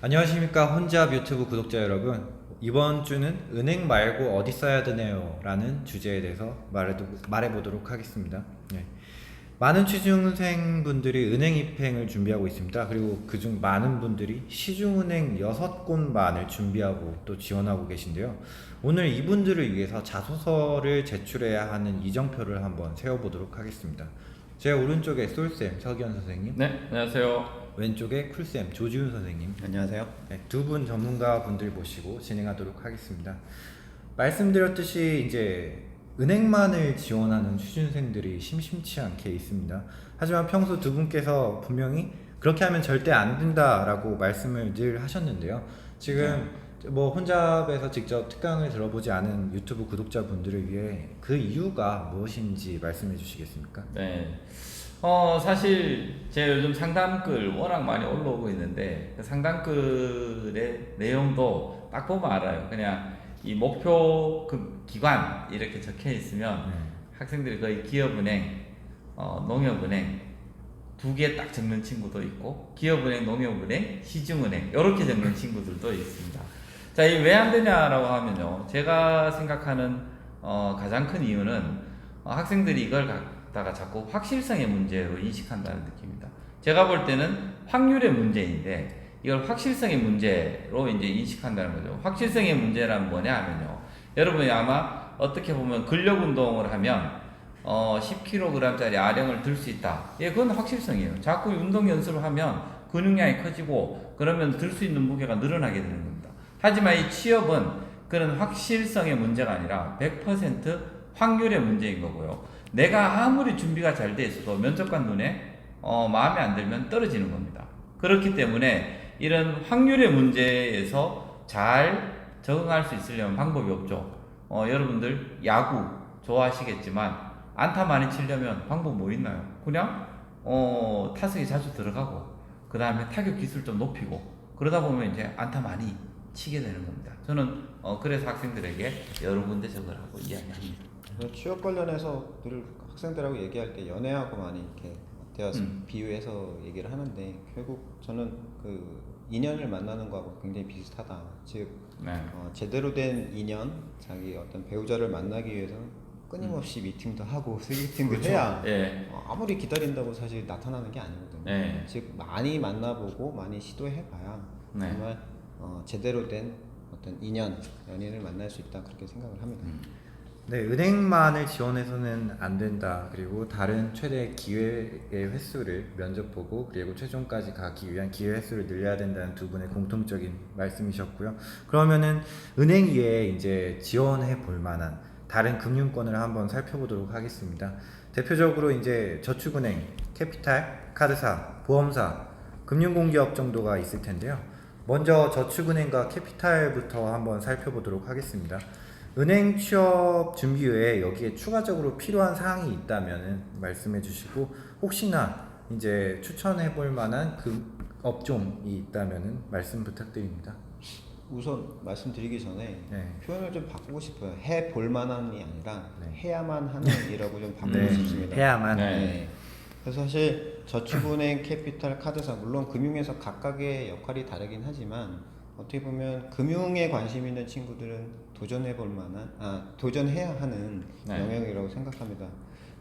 안녕하십니까 혼잡 유튜브 구독자 여러분. 이번 주는 은행 말고 어디 써야 되네요 라는 주제에 대해서 말해보도록 하겠습니다. 네. 많은 취준생분들이 은행 입행을 준비하고 있습니다. 그리고 그중 많은 분들이 시중은행 6곳만을 준비하고 또 지원하고 계신데요. 오늘 이분들을 위해서 자소서를 제출해야 하는 이정표를 한번 세워보도록 하겠습니다. 제 오른쪽에 솔쌤 서기현 선생님, 네, 안녕하세요. 왼쪽에 쿨쌤 조지훈 선생님, 안녕하세요. 네, 두 분 전문가 분들 모시고 진행하도록 하겠습니다. 말씀드렸듯이 이제 은행만을 지원하는 취준생들이 심심치 않게 있습니다. 하지만 평소 두 분께서 분명히 그렇게 하면 절대 안 된다라고 말씀을 늘 하셨는데요. 지금 뭐 혼잡에서 직접 특강을 들어보지 않은 유튜브 구독자분들을 위해 그 이유가 무엇인지 말씀해 주시겠습니까? 네. 사실 제가 요즘 상담글 워낙 많이 올라오고 있는데 그 상담글의 내용도 딱 보면 알아요. 그냥 이 목표 그 기관 이렇게 적혀 있으면 학생들이 거의 기업은행, 농협은행 두 개 딱 적는 친구도 있고 기업은행, 농협은행, 시중은행 이렇게 적는 친구들도 있습니다. 자, 이 왜 안 되냐라고 하면요. 제가 생각하는 가장 큰 이유는 학생들이 이걸 갖다가 자꾸 확실성의 문제로 인식한다는 느낌입니다. 제가 볼 때는 확률의 문제인데 이걸 확실성의 문제로 이제 인식한다는 거죠. 확실성의 문제란 뭐냐 하면요. 여러분이 아마 어떻게 보면 근력 운동을 하면 10kg짜리 아령을 들 수 있다. 예, 그건 확실성이에요. 자꾸 운동 연습을 하면 근육량이 커지고 그러면 들 수 있는 무게가 늘어나게 되는 겁니다. 하지만 이 취업은 그런 확실성의 문제가 아니라 100% 확률의 문제인 거고요. 내가 아무리 준비가 잘 돼 있어도 면접관 눈에 마음에 안 들면 떨어지는 겁니다. 그렇기 때문에 이런 확률의 문제에서 잘 적응할 수 있으려면 방법이 없죠. 여러분들 야구 좋아하시겠지만 안타 많이 치려면 방법 뭐 있나요? 그냥 타석에 자주 들어가고 그 다음에 타격 기술 좀 높이고 그러다 보면 이제 안타 많이 치게 되는 겁니다. 저는 그래서 학생들에게 여러 군데 적을 하고 이야기합니다. 취업 관련해서 늘 학생들하고 얘기할 때 연애하고 많이 이렇게 대화해서 비유해서 얘기를 하는데 결국 저는 그 인연을 만나는 거하고 굉장히 비슷하다. 즉 네. 제대로 된 인연, 자기 어떤 배우자를 만나기 위해서 끊임없이 미팅도 하고 소개팅도 그렇죠. 해야 예. 아무리 기다린다고 사실 나타나는 게 아니거든요. 네. 즉 많이 만나보고 많이 시도해봐야 네. 정말 제대로 된 어떤 인연, 연인을 만날 수 있다 그렇게 생각을 합니다. 네, 은행만을 지원해서는 안 된다. 그리고 다른 최대 기회의 횟수를 면접 보고 그리고 최종까지 가기 위한 기회 횟수를 늘려야 된다는 두 분의 공통적인 말씀이셨고요. 그러면은 은행 외에 이제 지원해 볼 만한 다른 금융권을 한번 살펴보도록 하겠습니다. 대표적으로 이제 저축은행, 캐피탈, 카드사, 보험사, 금융공기업 정도가 있을 텐데요. 먼저 저축은행과 캐피탈부터 한번 살펴보도록 하겠습니다. 은행 취업 준비 외에 여기에 추가적으로 필요한 사항이 있다면 말씀해 주시고 혹시나 이제 추천해 볼 만한 그 업종이 있다면 말씀 부탁드립니다. 우선 말씀드리기 전에 네. 표현을 좀 바꾸고 싶어요. 해 볼 만한이 아니라 네. 해야만 하는 일이라고 좀 바꾸고 네, 싶습니다. 해야만. 네. 그래서 사실 저축은행, 캐피탈, 카드사 물론 금융에서 각각의 역할이 다르긴 하지만 어떻게 보면 금융에 관심 있는 친구들은 도전해 볼 만한 도전해야 하는 네. 영역이라고 생각합니다.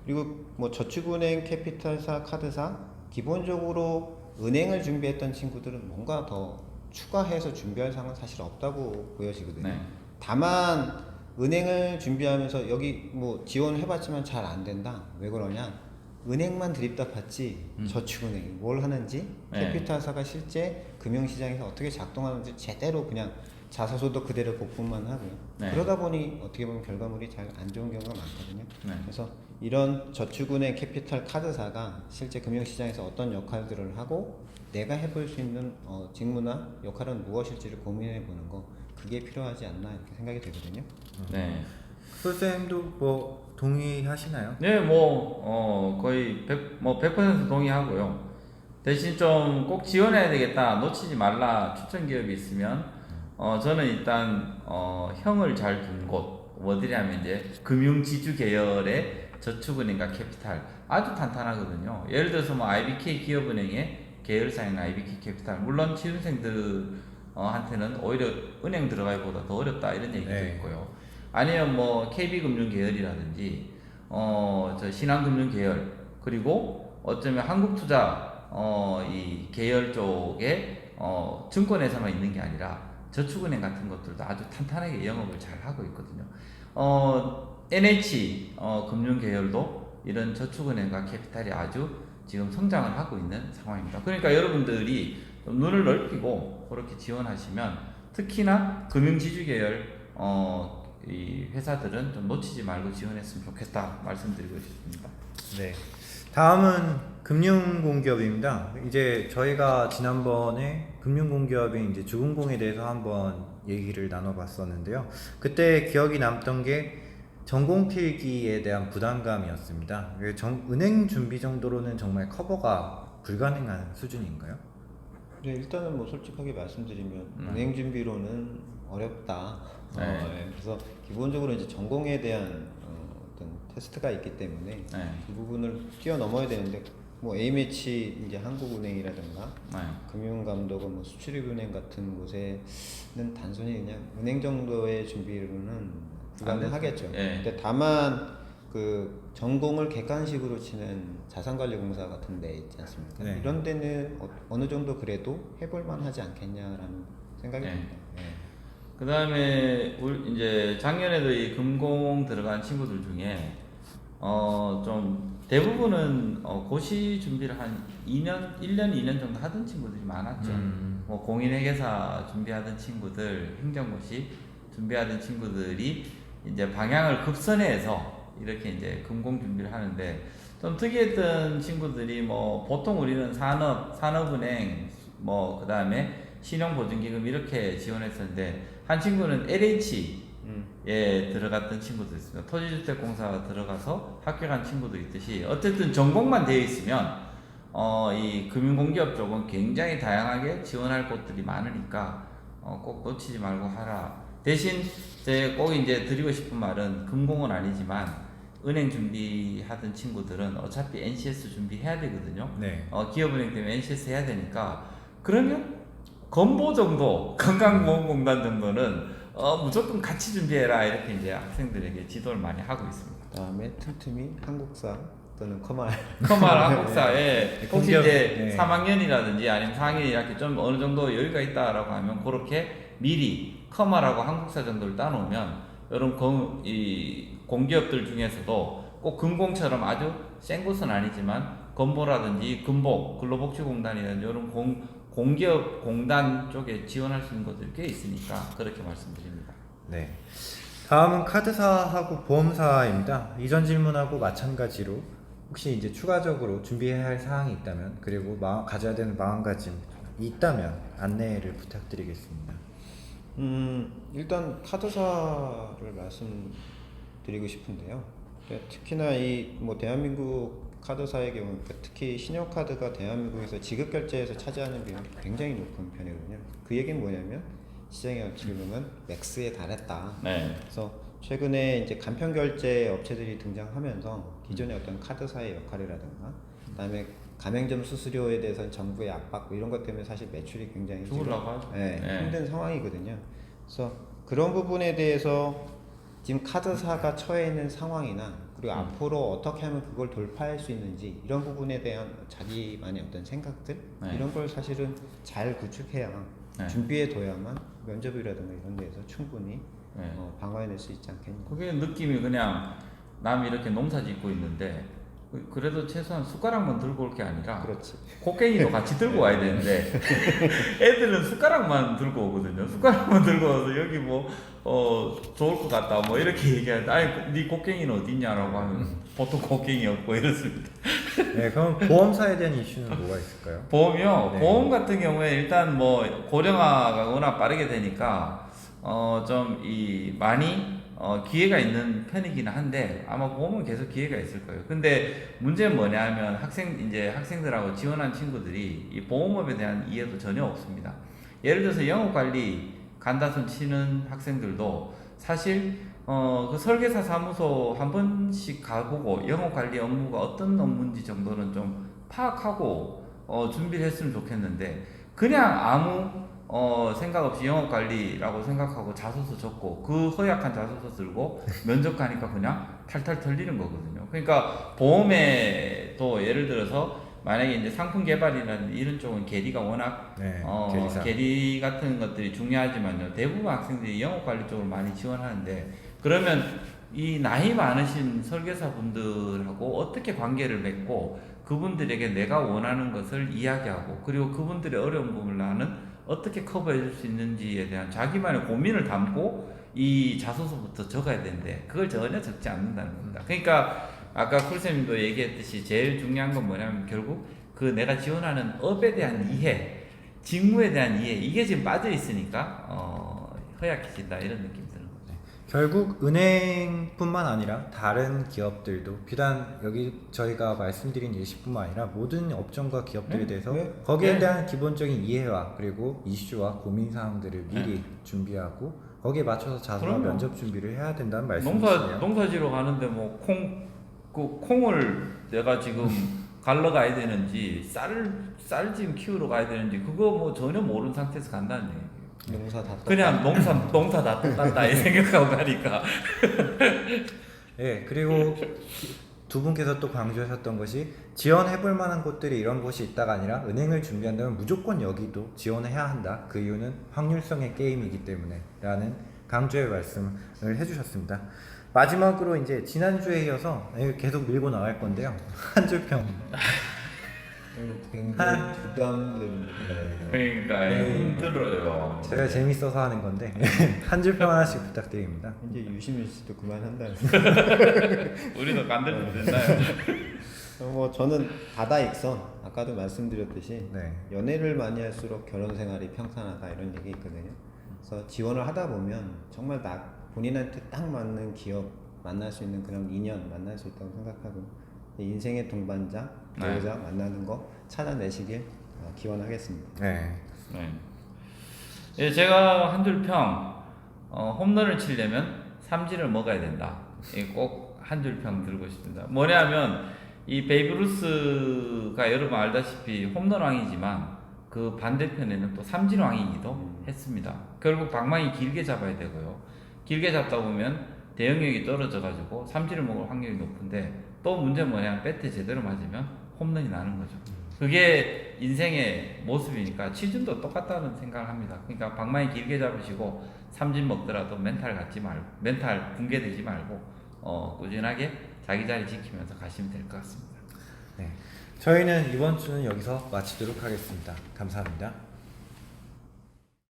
그리고 뭐 저축은행, 캐피탈사, 카드사 기본적으로 은행을 준비했던 친구들은 뭔가 더 추가해서 준비할 사항은 사실 없다고 보여지거든요. 네. 다만 은행을 준비하면서 여기 뭐 지원해봤지만 잘 안 된다. 왜 그러냐? 은행만 드립다 봤지 저축은행이 뭘 하는지 네. 캐피탈사가 실제 금융시장에서 어떻게 작동하는지 제대로 그냥 자사소도 그대로 복분만 하고요. 네. 그러다 보니 어떻게 보면 결과물이 잘 안 좋은 경우가 많거든요. 네. 그래서 이런 저축은행, 캐피탈, 카드사가 실제 금융시장에서 어떤 역할들을 하고 내가 해볼 수 있는 직무나 역할은 무엇일지를 고민해 보는 거 그게 필요하지 않나 이렇게 생각이 되거든요. 네. 솔쌤도 뭐 동의하시나요? 네, 거의 100% 동의하고요. 대신 좀 꼭 지원해야 되겠다, 놓치지 말라 추천 기업이 있으면, 저는 일단, 형을 잘 둔 곳, 어디냐면 이제 금융지주 계열의 저축은행과 캐피탈 아주 탄탄하거든요. 예를 들어서 뭐 IBK 기업은행에 계열사나 IBK 캐피탈, 물론 취준생들한테는 오히려 은행 들어가기보다 더 어렵다 이런 얘기도 네. 있고요. 아니면 뭐 KB금융 계열이라든지 저 신한금융 계열, 그리고 어쩌면 한국투자 이 계열 쪽에 증권회사만 있는 게 아니라 저축은행 같은 것들도 아주 탄탄하게 영업을 잘 하고 있거든요. NH 금융 계열도 이런 저축은행과 캐피탈이 아주 지금 성장을 하고 있는 상황입니다. 그러니까 여러분들이 좀 눈을 넓히고 그렇게 지원하시면, 특히나 금융지주 계열 이 회사들은 좀 놓치지 말고 지원했으면 좋겠다 말씀드리고 싶습니다. 네. 다음은 금융공기업입니다. 이제 저희가 지난번에 금융공기업인 이제 주금공에 대해서 한번 얘기를 나눠봤었는데요. 그때 기억이 남던 게 전공 필기에 대한 부담감이었습니다. 은행 준비 정도로는 정말 커버가 불가능한 수준인가요? 네, 일단은 뭐 솔직하게 말씀드리면 은행 준비로는 어렵다. 네. 그래서 기본적으로 이제 전공에 대한 어떤 테스트가 있기 때문에 네. 그 부분을 뛰어넘어야 되는데, 뭐 A매치 이제 한국은행이라든가 네. 금융감독원, 뭐 수출입은행 같은 곳에는 단순히 그냥 은행 정도의 준비로는 불가능하겠죠. 네. 근데 다만 그 전공을 객관식으로 치는 자산관리공사 같은 데 있지 않습니까? 네. 이런 데는 어느 정도 그래도 해볼 만하지 않겠냐라는 생각이 네. 듭니다. 네. 그 다음에 이제 작년에도 이 금공 들어간 친구들 중에 좀 대부분은 고시 준비를 한 1년, 2년 정도 하던 친구들이 많았죠. 뭐 공인회계사 준비하던 친구들, 행정고시 준비하던 친구들이 이제 방향을 급선회해서 이렇게 이제 금공 준비를 하는데, 좀 특이했던 친구들이 뭐 보통 우리는 산업은행, 뭐 그 다음에 신용보증기금 이렇게 지원했었는데, 한 친구는 LH에 들어갔던 친구도 있습니다. 토지주택공사 들어가서 합격한 친구도 있듯이, 어쨌든 전공만 되어 있으면 이 금융공기업 쪽은 굉장히 다양하게 지원할 곳들이 많으니까 꼭 놓치지 말고 하라. 대신 꼭 이제 드리고 싶은 말은, 금공은 아니지만 은행 준비하던 친구들은 어차피 NCS 준비해야 되거든요. 네. 기업은행 때문에 NCS 해야 되니까, 그러면 건보 정도, 건강보험공단 정도는 무조건 같이 준비해라, 이렇게 이제 학생들에게 지도를 많이 하고 있습니다. 그다음에 틈틈이 한국사 또는 커말 커말 한국사에 혹시 공기업, 이제 네. 3학년이라든지 아니면 4학년이 이렇게 좀 어느 정도 여유가 있다라고 하면, 그렇게 미리 커말하고 한국사 정도를 따놓으면, 이런 이 공기업들 중에서도 꼭 금공처럼 아주 센 곳은 아니지만 건보라든지 금복, 근로복지공단이라든지 이런 공기업 공단 쪽에 지원할 수 있는 것들이 꽤 있으니까 그렇게 말씀드립니다. 네. 다음은 카드사하고 보험사입니다. 이전 질문하고 마찬가지로 혹시 이제 추가적으로 준비해야 할 사항이 있다면, 그리고 가져야 되는 마음가짐이 있다면 안내를 부탁드리겠습니다. 일단 카드사를 말씀드리고 싶은데요. 특히나 이 뭐 대한민국 카드사의 경우, 특히 신용카드가 대한민국에서 지급결제에서 차지하는 비율이 굉장히 높은 편이거든요. 그 얘기는 뭐냐면, 시장의 지금은 맥스에 달했다. 네. 그래서 최근에 이제 간편결제 업체들이 등장하면서 기존의 어떤 카드사의 역할이라든가, 그다음에 가맹점 수수료에 대해서는 정부의 압박, 이런 것 때문에 사실 매출이 굉장히 죽으려고 하죠. 네, 네. 힘든 상황이거든요. 그래서 그런 부분에 대해서 지금 카드사가 처해 있는 상황이나, 그리고 앞으로 어떻게 하면 그걸 돌파할 수 있는지, 이런 부분에 대한 자기만의 어떤 생각들, 네. 이런 걸 사실은 잘 구축해야 네. 준비해 둬야만 면접이라든가 이런 데에서 충분히 네. 방어해낼 수 있지 않겠냐. 그게 느낌이 그냥 남이 이렇게 농사 짓고 있는데, 그래도 최소한 숟가락만 들고 올 게 아니라 그렇지. 곡괭이도 같이 들고 와야 되는데, 애들은 숟가락만 들고 오거든요. 숟가락만 들고 와서 여기 뭐 좋을 것 같다 뭐 이렇게 얘기하는데, 아니 네 곡괭이는 어딨냐라고 하면 보통 곡괭이 없고 이렇습니다. 네, 그럼 보험사에 대한 이슈는 뭐가 있을까요? 보험이요. 네. 보험 같은 경우에 일단 뭐 고령화가 워낙 빠르게 되니까 좀 많이 기회가 있는 편이긴 한데, 아마 보험은 계속 기회가 있을 거예요. 근데 문제는 뭐냐면, 학생들하고 지원한 친구들이 이 보험업에 대한 이해도 전혀 없습니다. 예를 들어서 영업관리 간다손 치는 학생들도 사실 그 설계사 사무소 한 번씩 가보고 영업관리 업무가 어떤 업무인지 정도는 좀 파악하고 준비를 했으면 좋겠는데 그냥 아무 생각 없이 영업 관리라고 생각하고 자소서 적고 그 허약한 자소서 들고 면접하니까 그냥 탈탈 털리는 거거든요. 그러니까 보험에도 예를 들어서 만약에 이제 상품 개발이라는 이런 쪽은 계리가 워낙 네, 계리사. 계리 같은 것들이 중요하지만요. 대부분 학생들이 영업 관리 쪽으로 많이 지원하는데 그러면 이 나이 많으신 설계사 분들하고 어떻게 관계를 맺고 그분들에게 내가 원하는 것을 이야기하고 그리고 그분들의 어려운 부분을 나는 어떻게 커버해 줄 수 있는지에 대한 자기만의 고민을 담고 이 자소서부터 적어야 되는데 그걸 전혀 적지 않는다는 겁니다. 그러니까 아까 쿨쌤도 얘기했듯이 제일 중요한 건 뭐냐면 결국 그 내가 지원하는 업에 대한 이해, 직무에 대한 이해 이게 지금 빠져 있으니까 허약해진다 이런 느낌이 드는 거죠. 결국 은행뿐만 아니라 다른 기업들도 비단 여기 저희가 말씀드린 예시뿐만 아니라 모든 업종과 기업들에 네? 대해서 네. 거기에 네. 대한 기본적인 이해와 그리고 이슈와 고민 사항들을 미리 준비하고 거기에 맞춰서 자소와 그럼요. 면접 준비를 해야 된다는 말씀이시네요. 농사지러 가는데 뭐 콩을 내가 지금 갈러 가야 되는지 쌀 지금 키우러 가야 되는지 그거 뭐 전혀 모르는 상태에서 간다는 얘기예요. 농사 다 그냥 농사 다 똑같다 이 생각하고 가니까. 예, 그리고 두 분께서 또 강조하셨던 것이 지원해볼 만한 곳들이 이런 곳이 있다가 아니라 은행을 준비한다면 무조건 여기도 지원해야 한다. 그 이유는 확률성의 게임이기 때문에 라는 강조의 말씀을 해주셨습니다. 마지막으로 이제 지난주에 이어서 계속 밀고 나갈 건데요. 한 줄 평. 굉장히 부담됩니다. 그러니까 힘들어요. 제가 재밌어서 하는 건데 한 줄 평 하나씩 부탁드립니다. 이제 유시민 씨도 그만한다는. 우리도 간들면 된다요. 뭐 저는 다다익선 아까도 말씀드렸듯이 네. 연애를 많이 할수록 결혼 생활이 평탄하다 이런 얘기 있거든요. 그래서 지원을 하다 보면 정말 본인한테 딱 맞는 기업 만날 수 있는 그런 인연 만날 수 있다고 생각하고 인생의 동반자, 배우자 만나는 거 찾아내시길 기원하겠습니다. 네. 네. 예, 제가 한 줄 평, 홈런을 치려면 삼진을 먹어야 된다. 꼭 한 줄 평 들고 싶습니다. 뭐냐면 이 베이브 루스가 여러분 알다시피 홈런 왕이지만 그 반대편에는 또 삼진 왕이기도 했습니다. 결국 방망이 길게 잡아야 되고요. 길게 잡다 보면 대응력이 떨어져가지고 삼진을 먹을 확률이 높은데 또 문제는 뭐냐 배트에 제대로 맞으면 홈런이 나는 거죠. 그게 인생의 모습이니까 취준도 똑같다는 생각을 합니다. 그러니까 방망이 길게 잡으시고 삼진 먹더라도 멘탈 붕괴되지 말고 꾸준하게 자기 자리 지키면서 가시면 될 것 같습니다. 네. 저희는 이번 주는 여기서 마치도록 하겠습니다. 감사합니다.